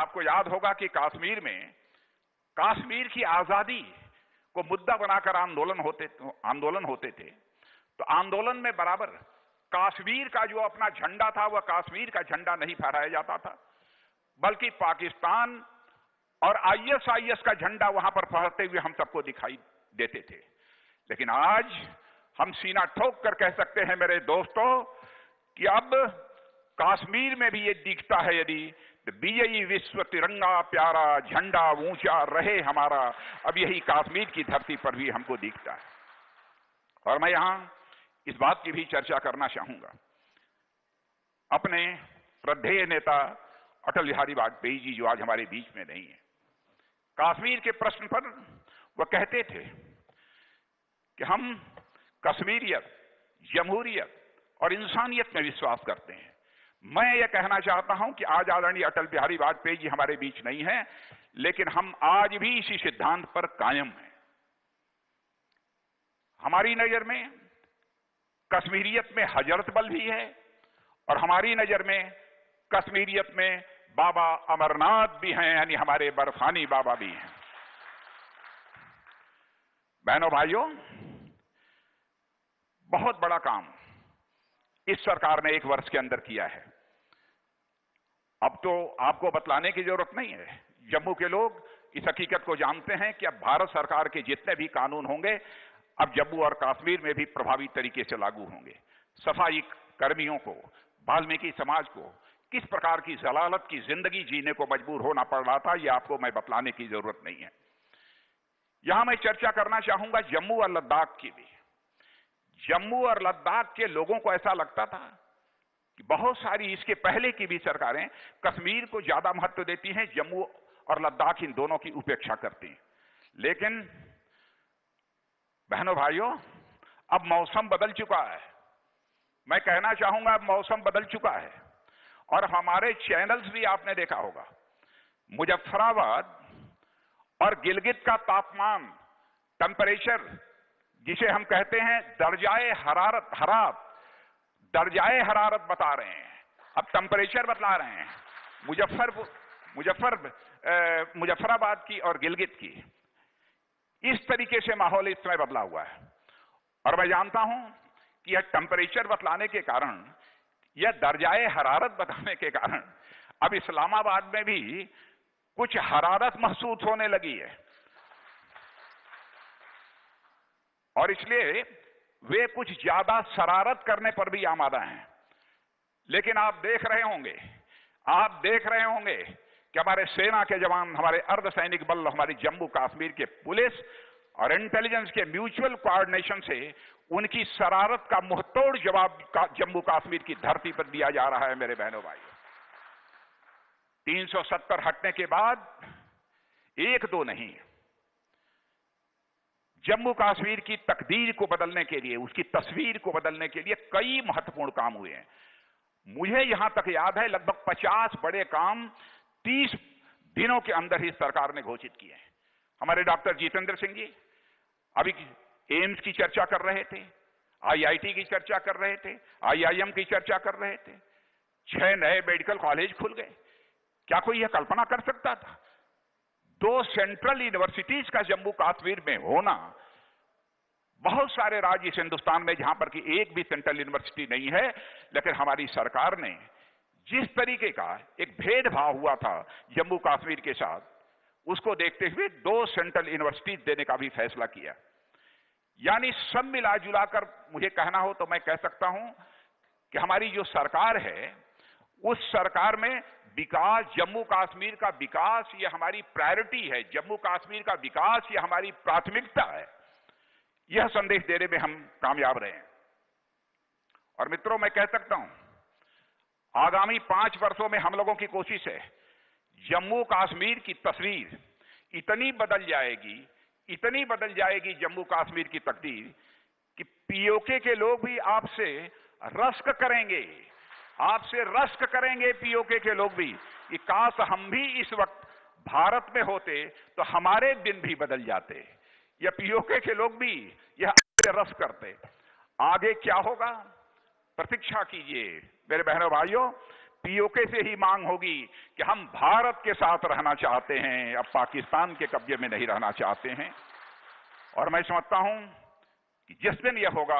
आपको याद होगा कि कश्मीर की आजादी को मुद्दा बनाकर आंदोलन होते थे। तो आंदोलन में बराबर कश्मीर का जो अपना झंडा था वह कश्मीर का झंडा नहीं फहराया जाता था, बल्कि पाकिस्तान और आईएसआईएस का झंडा वहां पर फहरते हुए हम सबको दिखाई देते थे। लेकिन आज हम सीना ठोक कर कह सकते हैं मेरे दोस्तों कि अब कश्मीर में भी ये दिखता है, यदि विजयी विश्व तिरंगा प्यारा झंडा ऊंचा रहे हमारा, अब यही कश्मीर की धरती पर भी हमको दिखता है। और मैं यहां इस बात की भी चर्चा करना चाहूंगा। अपने श्रद्धेय नेता अटल बिहारी वाजपेयी जी जो आज हमारे बीच में नहीं है, कश्मीर के प्रश्न पर वह कहते थे कि हम कश्मीरियत, जमहूरियत और इंसानियत में विश्वास करते हैं। मैं यह कहना चाहता हूं कि आज आदरणीय अटल बिहारी वाजपेयी जी हमारे बीच नहीं है, लेकिन हम आज भी इसी सिद्धांत पर कायम हैं। हमारी नजर में कश्मीरियत में हजरत बल भी है और हमारी नजर में कश्मीरियत में बाबा अमरनाथ भी हैं, यानी हमारे बर्फानी बाबा भी हैं। बहनों भाइयों, बहुत बड़ा काम इस सरकार ने 1 वर्ष के अंदर किया है। अब तो आपको बतलाने की जरूरत नहीं है, जम्मू के लोग इस हकीकत को जानते हैं कि अब भारत सरकार के जितने भी कानून होंगे अब जम्मू और कश्मीर में भी प्रभावी तरीके से लागू होंगे। सफाई कर्मियों को, वाल्मीकि समाज को किस प्रकार की जलालत की जिंदगी जीने को मजबूर होना पड़ रहा था, यह आपको मैं बतलाने की जरूरत नहीं है। यहां मैं चर्चा करना चाहूंगा जम्मू और लद्दाख की भी। जम्मू और लद्दाख के लोगों को ऐसा लगता था कि बहुत सारी इसके पहले की भी सरकारें कश्मीर को ज्यादा महत्व देती हैं, जम्मू और लद्दाख इन दोनों की उपेक्षा करती हैं। लेकिन बहनों भाइयों, अब मौसम बदल चुका है। मैं कहना चाहूंगा अब मौसम बदल चुका है और हमारे चैनल्स भी आपने देखा होगा, मुजफ्फराबाद और गिलगित का तापमान, टेम्परेचर जिसे हम कहते हैं दर्जाए हरारत बता रहे हैं, अब टेम्परेचर बतला रहे हैं मुजफ्फराबाद की और गिलगित की। इस तरीके से माहौल इस समय बदला हुआ है और मैं जानता हूं कि यह टेम्परेचर बतलाने के कारण, यह दर्जाए हरारत बताने के कारण अब इस्लामाबाद में भी कुछ हरारत महसूस होने लगी है और इसलिए वे कुछ ज्यादा शरारत करने पर भी आमादा हैं। लेकिन आप देख रहे होंगे कि हमारे सेना के जवान, हमारे अर्धसैनिक बल, हमारे जम्मू कश्मीर के पुलिस और इंटेलिजेंस के म्यूचुअल कोऑर्डिनेशन से उनकी शरारत का मुंहतोड़ जवाब जम्मू कश्मीर की धरती पर दिया जा रहा है। मेरे बहनों भाइयों, 370 हटने के बाद 1-2 नहीं, जम्मू कश्मीर की तकदीर को बदलने के लिए, उसकी तस्वीर को बदलने के लिए कई महत्वपूर्ण काम हुए हैं। मुझे यहां तक याद है लगभग 50 बड़े काम 30 दिनों के अंदर ही सरकार ने घोषित किए हैं। हमारे डॉक्टर जितेंद्र सिंह जी अभी एम्स की चर्चा कर रहे थे, आईआईटी की चर्चा कर रहे थे, आईआईएम की चर्चा कर रहे थे, 6 नए मेडिकल कॉलेज खुल गए। क्या कोई यह कल्पना कर सकता था? 2 सेंट्रल यूनिवर्सिटीज का जम्मू कश्मीर में होना। बहुत सारे राज्य इस हिंदुस्तान में जहां पर कि एक भी सेंट्रल यूनिवर्सिटी नहीं है, लेकिन हमारी सरकार ने जिस तरीके का एक भेदभाव हुआ था जम्मू कश्मीर के साथ, उसको देखते हुए 2 सेंट्रल यूनिवर्सिटीज देने का भी फैसला किया। यानी सब मिला जुलाकर मुझे कहना हो तो मैं कह सकता हूं कि हमारी जो सरकार है, उस सरकार में विकास, जम्मू कश्मीर का विकास ये हमारी प्रायोरिटी है, जम्मू कश्मीर का विकास ये हमारी प्राथमिकता है। यह संदेश देने में हम कामयाब रहे हैं। और मित्रों, मैं कह सकता हूं आगामी 5 वर्षों में हम लोगों की कोशिश है जम्मू कश्मीर की तस्वीर इतनी बदल जाएगी जम्मू कश्मीर की तकदीर कि पीओके के लोग भी आपसे रश्क करेंगे पीओके के लोग भी कि काश हम भी इस वक्त भारत में होते तो हमारे दिन भी बदल जाते। या पीओके के लोग भी यह रस करते। आगे क्या होगा, प्रतीक्षा कीजिए मेरे बहनों भाइयों। पीओके से ही मांग होगी कि हम भारत के साथ रहना चाहते हैं, अब पाकिस्तान के कब्जे में नहीं रहना चाहते हैं। और मैं समझता हूं कि जिस दिन यह होगा